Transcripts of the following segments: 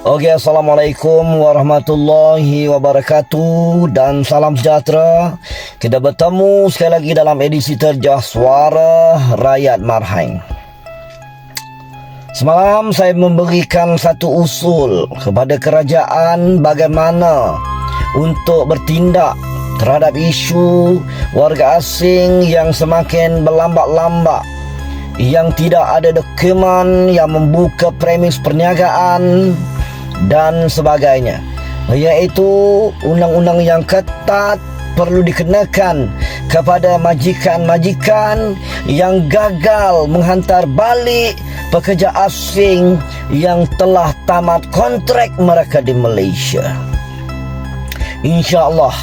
Okey, Assalamualaikum warahmatullahi wabarakatuh dan salam sejahtera. Kita bertemu sekali lagi dalam edisi terjah Suara Rakyat Marhain. Semalam saya memberikan satu usul kepada kerajaan bagaimana untuk bertindak terhadap isu warga asing yang semakin berlambak-lambak, yang tidak ada dokumen yang membuka premis perniagaan dan sebagainya, iaitu undang-undang yang ketat perlu dikenakan kepada majikan-majikan yang gagal menghantar balik pekerja asing yang telah tamat kontrak mereka di Malaysia. InsyaAllah,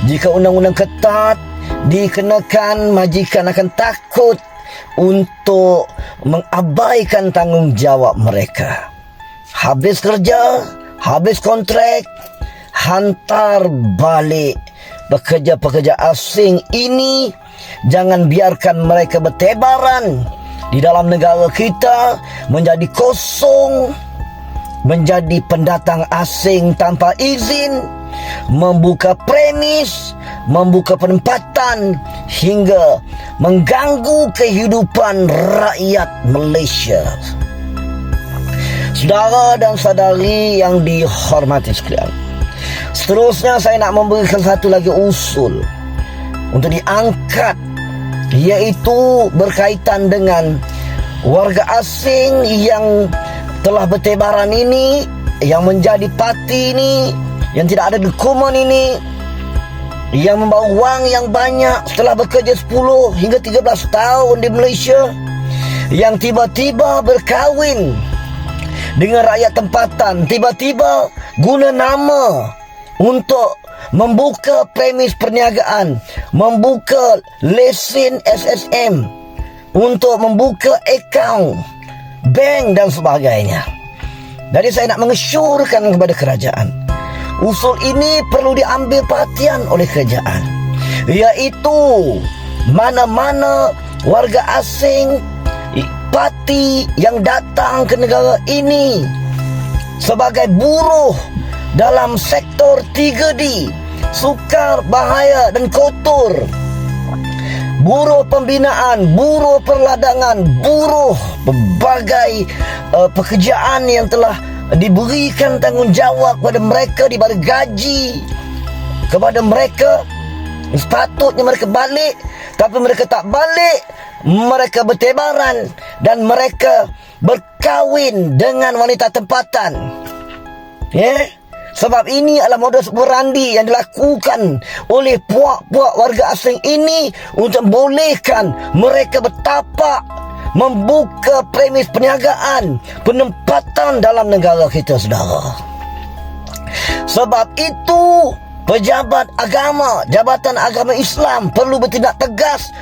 jika undang-undang ketat dikenakan, majikan akan takut untuk mengabaikan tanggungjawab mereka. Habis kerja, habis kontrak, hantar balik pekerja-pekerja asing ini. Jangan biarkan mereka bertebaran di dalam negara kita, menjadi kosong, menjadi pendatang asing tanpa izin, membuka premis, membuka penempatan hingga mengganggu kehidupan rakyat Malaysia. Saudara dan saudari yang dihormati sekalian, seterusnya saya nak memberikan satu lagi usul untuk diangkat, iaitu berkaitan dengan warga asing yang telah bertebaran ini, yang menjadi parti ini, yang tidak ada dokumen ini, yang membawa wang yang banyak setelah bekerja 10 hingga 13 tahun di Malaysia, yang tiba-tiba berkahwin dengan rakyat tempatan, tiba-tiba guna nama untuk membuka premis perniagaan, membuka lesen SSM, untuk membuka akaun bank dan sebagainya. Jadi saya nak mengesyorkan kepada kerajaan, usul ini perlu diambil perhatian oleh kerajaan, iaitu mana-mana warga asing parti yang datang ke negara ini sebagai buruh dalam sektor 3D, sukar, bahaya dan kotor, buruh pembinaan, buruh perladangan, buruh berbagai pekerjaan yang telah diberikan tanggungjawab kepada mereka, diberi gaji kepada mereka, sepatutnya mereka balik, tapi mereka tak balik. Mereka bertebaran dan mereka berkahwin dengan wanita tempatan. Sebab ini adalah modus operandi yang dilakukan oleh puak-puak warga asing ini untuk membolehkan mereka bertapak, membuka premis perniagaan, penempatan dalam negara kita, saudara. Sebab itu pejabat agama, Jabatan Agama Islam perlu bertindak tegas,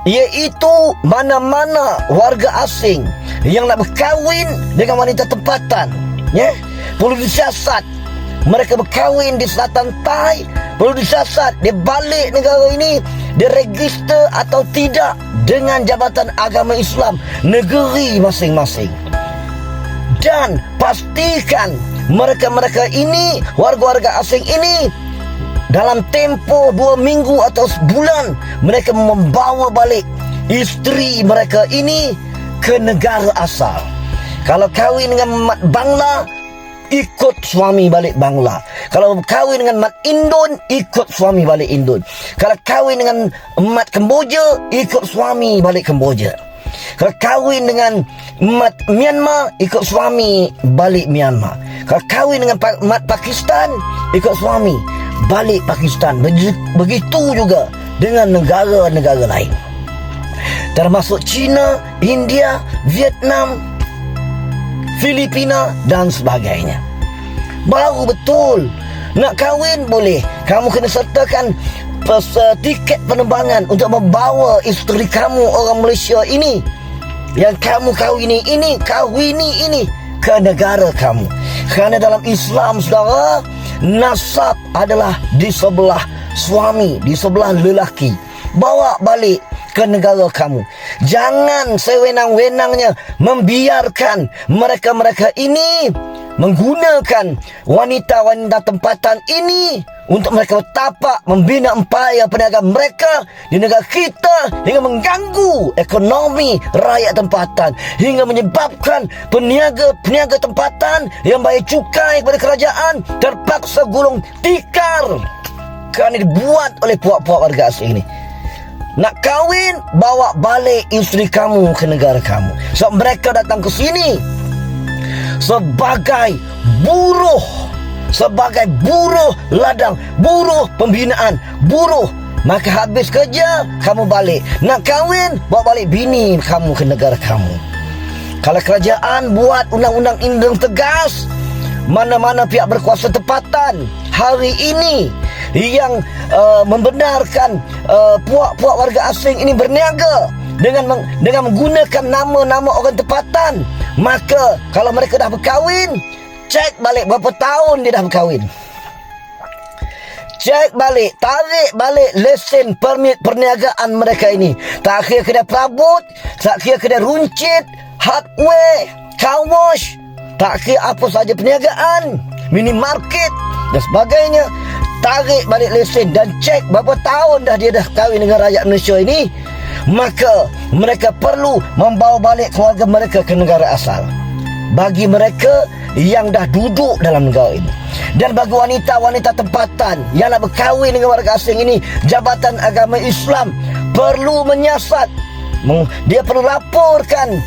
iaitu mana-mana warga asing yang nak berkahwin dengan wanita tempatan, perlu disiasat. Mereka berkahwin di selatan Thai, perlu disiasat dia balik negara ini, dia register atau tidak dengan Jabatan Agama Islam negeri masing-masing. Dan pastikan mereka-mereka ini, warga-warga asing ini, dalam tempoh 2 minggu atau sebulan, mereka membawa balik isteri mereka ini ke negara asal. Kalau kahwin dengan mat Bangla, ikut suami balik Bangla. Kalau kahwin dengan mat Indon, ikut suami balik Indon. Kalau kahwin dengan mat Kemboja, ikut suami balik Kemboja. Kalau kahwin dengan mat Myanmar, ikut suami balik Myanmar. Kalau kahwin dengan mat Pakistan, ikut suami balik Pakistan. Begitu juga dengan negara-negara lain, termasuk China, India, Vietnam, Filipina dan sebagainya. Baru betul nak kahwin boleh. Kamu kena sertakan tiket penerbangan untuk membawa isteri kamu orang Malaysia ini, yang kamu kahwini ini ke negara kamu. Kerana dalam Islam, saudara, nasab adalah di sebelah suami, di sebelah lelaki. Bawa balik ke negara kamu. Jangan sewenang-wenangnya membiarkan mereka-mereka ini menggunakan wanita-wanita tempatan ini untuk mereka bertapak membina empayar perniagaan mereka di negara kita hingga mengganggu ekonomi rakyat tempatan, hingga menyebabkan peniaga-peniaga tempatan yang bayar cukai kepada kerajaan terpaksa gulung tikar kerana dibuat oleh puak-puak warga asing ini. Nak kahwin, bawa balik isteri kamu ke negara kamu. Sebab mereka datang ke sini sebagai buruh ladang, buruh pembinaan, buruh. Maka habis kerja, kamu balik. Nak kahwin, bawa balik bini kamu ke negara kamu. Kalau kerajaan buat undang-undang ini dengan tegas, mana-mana pihak berkuasa tempatan hari ini yang membenarkan puak-puak warga asing ini berniaga dengan menggunakan nama-nama orang tempatan, maka kalau mereka dah berkahwin, cek balik berapa tahun dia dah berkahwin. Cek balik, tarik balik lesen permit perniagaan mereka ini. Tak kira kedai perabot, tak kira kedai runcit, hardware, car wash, tak kira apa saja perniagaan, minimarket dan sebagainya. Tarik balik lesen dan cek berapa tahun dah dia dah kahwin dengan rakyat Malaysia ini. Maka mereka perlu membawa balik keluarga mereka ke negara asal, bagi mereka yang dah duduk dalam negara ini. Dan bagi wanita-wanita tempatan yang nak berkahwin dengan warga asing ini, Jabatan Agama Islam perlu menyiasat. Dia perlu laporkan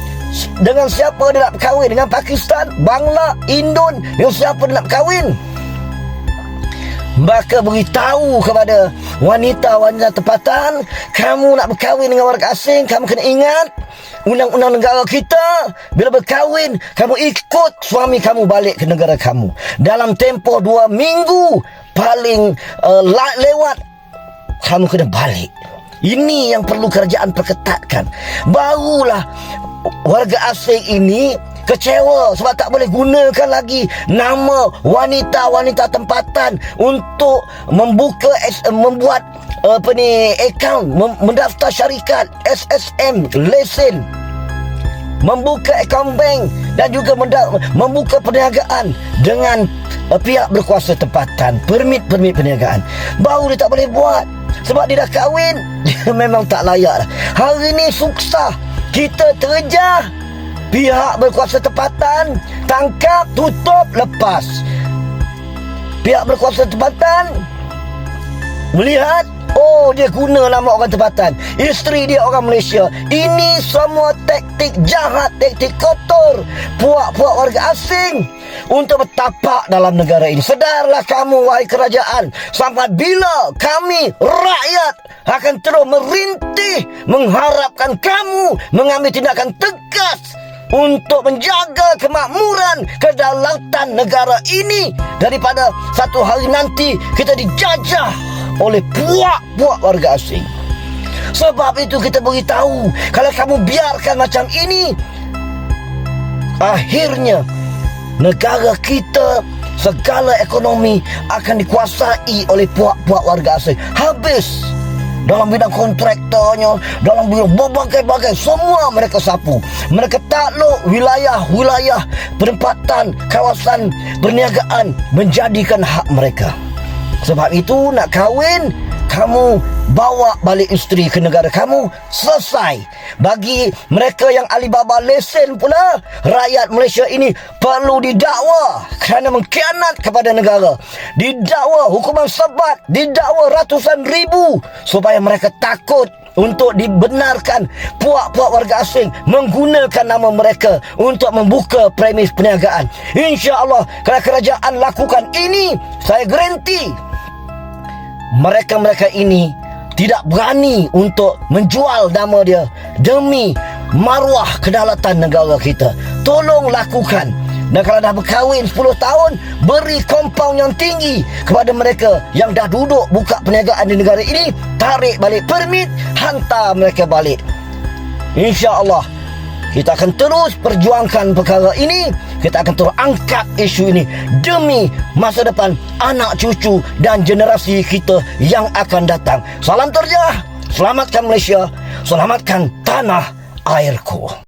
dengan siapa dia nak berkahwin, dengan Pakistan, Bangla, Indon, dengan siapa dia nak berkahwin. Maka beritahu kepada wanita-wanita tempatan, kamu nak berkahwin dengan warga asing, kamu kena ingat undang-undang negara kita. Bila berkahwin, kamu ikut suami kamu balik ke negara kamu. Dalam tempoh 2 minggu paling lewat, kamu kena balik. Ini yang perlu kerajaan perketatkan. Barulah warga asing ini kecewa sebab tak boleh gunakan lagi nama wanita-wanita tempatan untuk membuat akaun, mendaftar syarikat, SSM, lesen, membuka akaun bank dan juga membuka perniagaan dengan pihak berkuasa tempatan, permit perniagaan. Baru dia tak boleh buat sebab dia dah kahwin. Dia memang tak layak. Hari ni susah kita terjah. Pihak berkuasa tempatan tangkap, tutup, lepas. Pihak berkuasa tempatan melihat, oh, dia guna nama orang tempatan, isteri dia orang Malaysia. Ini semua taktik jahat, taktik kotor puak-puak warga asing untuk bertapak dalam negara ini. Sedarlah kamu, wahai kerajaan, sampai bila kami rakyat akan terus merintih mengharapkan kamu mengambil tindakan tegas untuk menjaga kemakmuran, kedaulatan negara ini, daripada satu hari nanti kita dijajah oleh puak-puak warga asing. Sebab itu kita beritahu, kalau kamu biarkan macam ini, akhirnya negara kita, segala ekonomi akan dikuasai oleh puak-puak warga asing. Habis dalam bidang kontraktornya, dalam bidang berbagai-bagai, semua mereka sapu. Mereka takluk wilayah-wilayah penempatan kawasan perniagaan, menjadikan hak mereka. Sebab itu nak kahwin, kamu bawa balik isteri ke negara kamu, selesai. Bagi mereka yang Alibaba lesen pula, rakyat Malaysia ini perlu didakwa kerana mengkhianat kepada negara, didakwa hukuman sebat, didakwa ratusan ribu, supaya mereka takut untuk dibenarkan puak-puak warga asing menggunakan nama mereka untuk membuka premis perniagaan. InsyaAllah kalau kerajaan lakukan ini, saya garanti mereka-mereka ini tidak berani untuk menjual nama dia demi maruah kedaulatan negara kita. Tolong lakukan. Dan kalau dah berkahwin 10 tahun, beri kompaun yang tinggi kepada mereka yang dah duduk buka perniagaan di negara ini. Tarik balik permit, hantar mereka balik. InsyaAllah kita akan terus perjuangkan perkara ini. Kita akan terus angkat isu ini demi masa depan anak cucu dan generasi kita yang akan datang. Salam terjah, selamatkan Malaysia, selamatkan tanah airku.